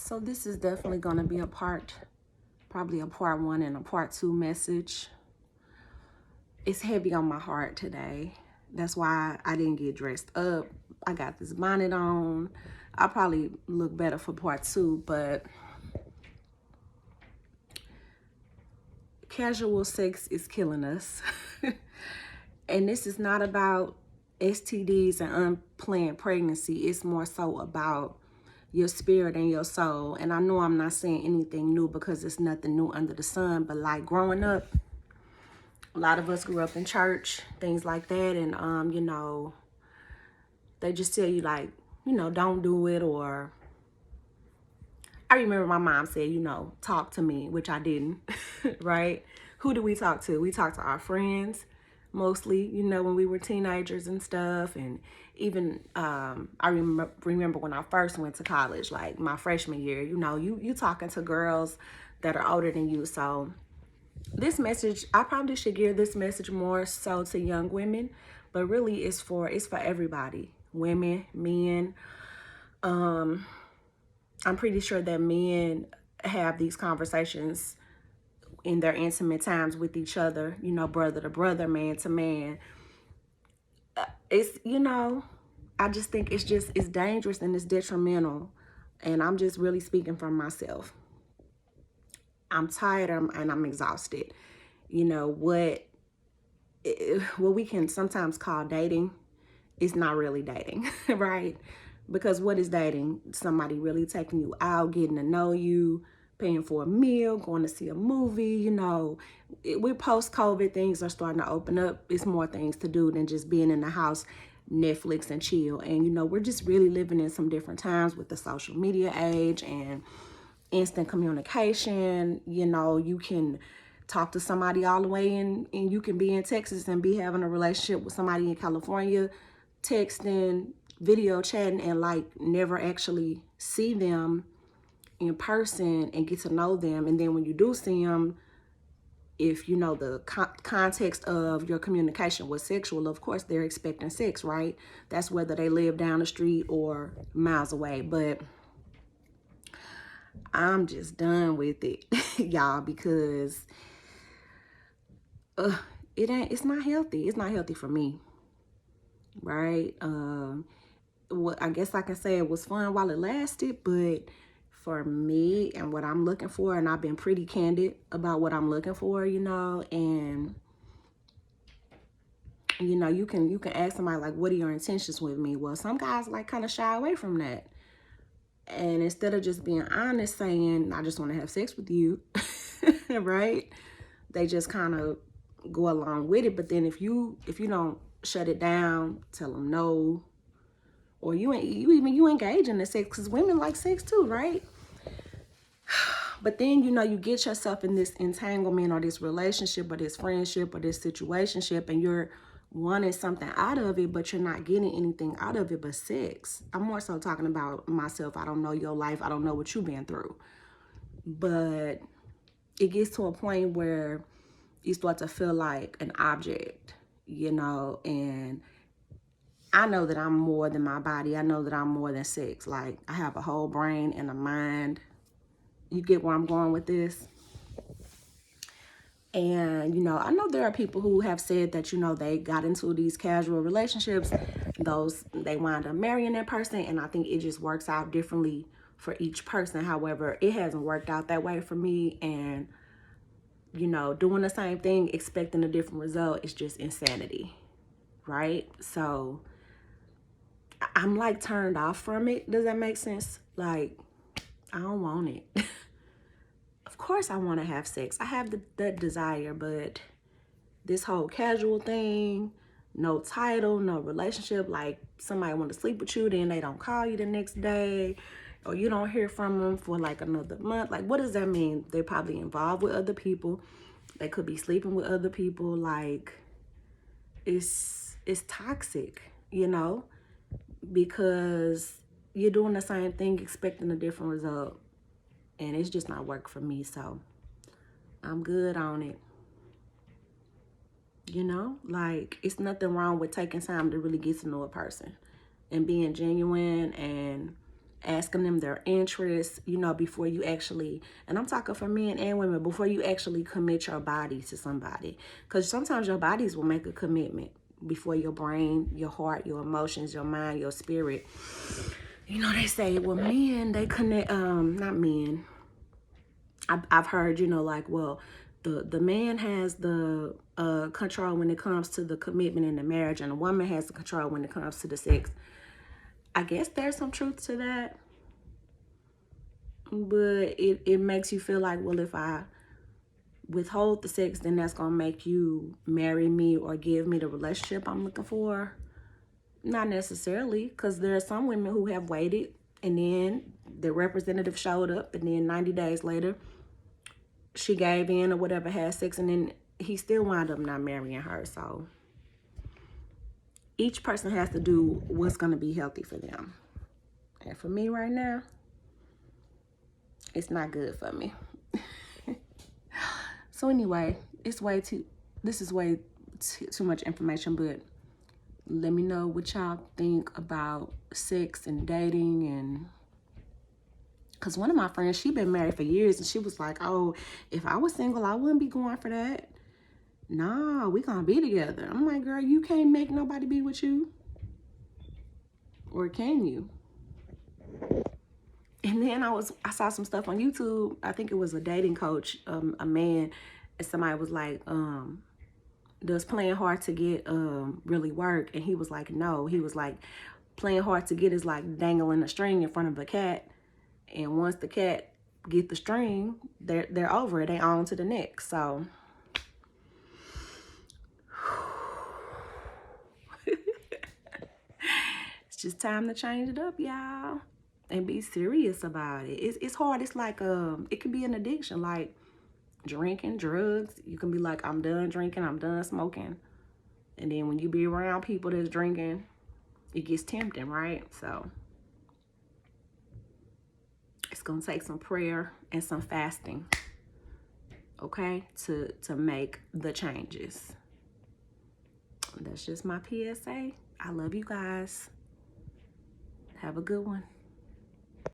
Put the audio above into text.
So this is definitely going to be probably a part 1 and a part 2 message. It's heavy on my heart today. That's why I didn't get dressed up. I got this bonnet on. I'll probably look better for part 2, but casual sex is killing us. And this is not about STDs and unplanned pregnancy. It's more so about your spirit and your soul. And I know I'm not saying anything new because it's nothing new under the sun, but like growing up, a lot of us grew up in church, things like that. And, they just tell you like, don't do it. Or I remember my mom said, talk to me, which I didn't, right? Who do we talk to? We talk to our friends mostly, when we were teenagers and stuff. And even I remember when I first went to college, like my freshman year, you talking to girls that are older than you. So this message, I probably should gear this message more so to young women, but really it's for everybody, women, men. I'm pretty sure that men have these conversations in their intimate times with each other, brother to brother, man to man. It's, I just think it's dangerous and it's detrimental. And I'm just really speaking from myself. I'm tired and I'm exhausted. What we can sometimes call dating is not really dating, right? Because what is dating? Somebody really taking you out, getting to know you, paying for a meal, going to see a movie. With post-COVID, things are starting to open up. It's more things to do than just being in the house, Netflix and chill. And, we're just really living in some different times with the social media age and instant communication. You can talk to somebody all the way and you can be in Texas and be having a relationship with somebody in California, texting, video chatting, and like never actually see them in person and get to know them. And then when you do see them, if the context of your communication was sexual, of course they're expecting sex, right? That's whether they live down the street or miles away. But I'm just done with it, y'all, because it's not healthy. It's not healthy for me, right? What I guess I can say, it was fun while it lasted, but for me and what I'm looking for, and I've been pretty candid about what I'm looking for, and you can ask somebody like, what are your intentions with me? Well, some guys like kind of shy away from that. And instead of just being honest, saying, I just want to have sex with you, right? They just kind of go along with it. But then if you don't shut it down, tell them no, or you engage in the sex, because women like sex too, right? But then, you get yourself in this entanglement or this relationship or this friendship or this situationship, and you're wanting something out of it, but you're not getting anything out of it but sex. I'm more so talking about myself. I don't know your life. I don't know what you've been through. But it gets to a point where you start to feel like an object, and I know that I'm more than my body. I know that I'm more than sex. Like, I have a whole brain and a mind. You get where I'm going with this? And, I know there are people who have said that, they got into these casual relationships. They wind up marrying that person. And I think it just works out differently for each person. However, it hasn't worked out that way for me. And, doing the same thing, expecting a different result is just insanity, right? So I'm like turned off from it. Does that make sense? Like, I don't want it. Of course I want to have sex. I have that desire, but this whole casual thing, no title, no relationship, like somebody want to sleep with you, then they don't call you the next day, or you don't hear from them for like another month. Like, what does that mean? They're probably involved with other people. They could be sleeping with other people. Like, it's toxic, because you're doing the same thing expecting a different result, and it's just not work for me. So I'm good on it. Like, it's nothing wrong with taking time to really get to know a person and being genuine and asking them their interests, you know, before you actually, and I'm talking for men and women, before you actually commit your body to somebody. Because sometimes your bodies will make a commitment before your brain, your heart, your emotions, your mind, your spirit. You know, they say, well, men, they connect, not men. I've heard, you know, like, well, the man has the control when it comes to the commitment in the marriage, and the woman has the control when it comes to the sex. I guess there's some truth to that, but it makes you feel like, well, if I withhold the sex, then that's gonna make you marry me or give me the relationship I'm looking for. Not necessarily, because there are some women who have waited, and then the representative showed up, and then 90 days later she gave in or whatever, had sex, and then he still wound up not marrying her. So each person has to do what's going to be healthy for them. And for me right now, it's not good for me. So anyway, this is way too much information, but let me know what y'all think about sex and dating. And because one of my friends, she been married for years, and she was like, oh, if I was single, I wouldn't be going for that. Nah, we gonna be together. I'm like, girl, you can't make nobody be with you. Or can you? And then I saw some stuff on YouTube. I think it was a dating coach, a man, and somebody was like, does playing hard to get really work? And he was like, no. He was like, playing hard to get is like dangling a string in front of a cat. And once the cat get the string, they're over it. They on to the next. So it's just time to change it up, y'all, and be serious about it. It's hard. It's like it can be an addiction, like drinking, drugs. You can be like, I'm done drinking, I'm done smoking, and then when you be around people that's drinking, it gets tempting, right? So it's gonna take some prayer and some fasting, okay, to make the changes. That's just my PSA. I love you guys. Have a good one.